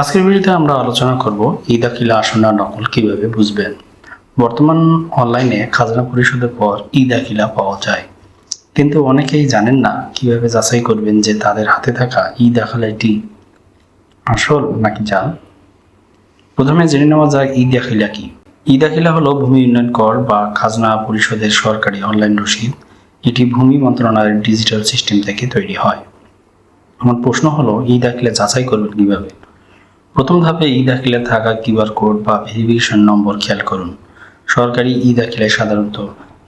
আজকের ভিডিওতে আমরা আলোচনা করব ই দাখিলা আসল না নকল কিভাবে বুঝবেন। বর্তমান অনলাইনে খাজনা পরিশোধের পর ই দাখিলা পাওয়া যায়, কিন্তু অনেকেই জানেন না কিভাবে যাচাই করবেন যে তাদের হাতে থাকা ই দাখিলাটি আসল নাকি জাল। প্রথমে জেনে নেওয়া যায় ই দাখিলা কি। ই দাখিলা হলো ভূমি উন্নয়ন কর বা খাজনা পরিশোধের সরকারি অনলাইন রসিদ। এটি ভূমি মন্ত্রণালয়ের ডিজিটাল সিস্টেম থেকে তৈরি হয়। আমার প্রশ্ন হলো ই দাখিলা যাচাই করবেন কিভাবে। প্রথম ধাপে ই দাখিলে থাকা কিউআর কোড বা ভেরিফিকেশন নম্বর খেয়াল করুন। সরকারি ই দাখিলায় সাধারণত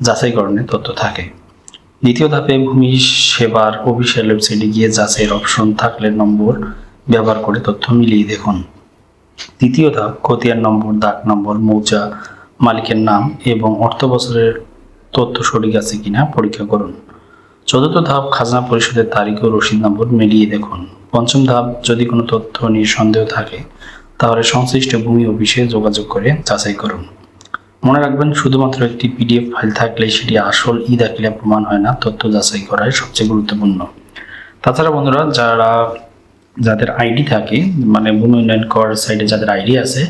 যাচাইকরণের তথ্য থাকে। দ্বিতীয় ধাপে ভূমি সেবার অফিসিয়াল ওয়েবসাইটে গিয়ে যাচাইয়ের অপশন থাকলে নম্বর ব্যবহার করে তথ্য মিলিয়ে দেখুন। তৃতীয় ধাপ খতিয়ান নম্বর, দাগ নম্বর, মৌজা, মালিকের নাম এবং অর্থ বছরের তথ্য সঠিক আছে কিনা পরীক্ষা করুন। চতুর্থ ধাপ খাজনা পরিশোধের তারিখ ও রসিদ নম্বর মিলিয়ে দেখুন। পঞ্চম ধাপ যদি কোনো তথ্য নিয়ে সন্দেহ থাকে তাহলে সংশ্লিষ্ট ভূমি অফিসে যোগাযোগ করে যাচাই করুন। মনে রাখবেন, শুধুমাত্র একটি পিডিএফ ফাইল থাকলে সেটি আসল ই দাখিলা প্রমাণ হয় না। তথ্য যাচাই করাই সবচেয়ে গুরুত্বপূর্ণ। তাছাড়া বন্ধুরা, যাদের আইডি থাকে, মানে ভূমি উন্নয়ন কর সাইটে যাদের আইডি আছে,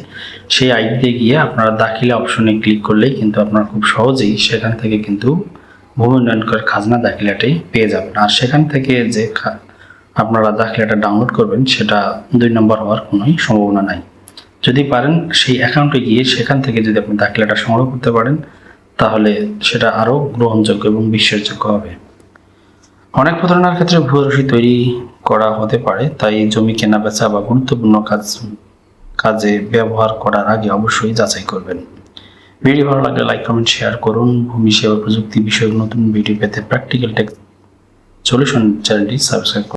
সেই আইডিতে গিয়ে আপনারা দাখিলা অপশনে ক্লিক করলেই কিন্তু আপনারা খুব সহজেই সেখান থেকে কিন্তু ভূমি উন্নয়ন কর খাজনা দাখিলাটি পেয়ে যাবেন। আর সেখান থেকে যে আপনারা দাখিলাটা ডাউনলোড করবেন সেটা 2 নম্বর হওয়ার কোনোই সম্ভাবনা নাই। যদি পারেন সেই অ্যাকাউন্টে গিয়ে সেখান থেকে যদি আপনি দাখিলাটা সংগ্রহ করতে পারেন তাহলে সেটা আরও গ্রহণযোগ্য এবং বিশ্বাসযোগ্য হবে। অনেক প্রতারণার ক্ষেত্রে ভুয়া রসিদ তৈরি করা হতে পারে, তাই জমি কেনা বেচা বা গুরুত্বপূর্ণ কাজে ব্যবহার করার আগে অবশ্যই যাচাই করবেন। ভিডিও ভালো লাগলে লাইক, কমেন্ট, শেয়ার করুন। ভূমি সেবা প্রযুক্তি বিষয়ক নতুন ভিডিও পেতে প্র্যাকটিক্যাল টেক সলিউশন চ্যানেলটি সাবস্ক্রাইব করুন।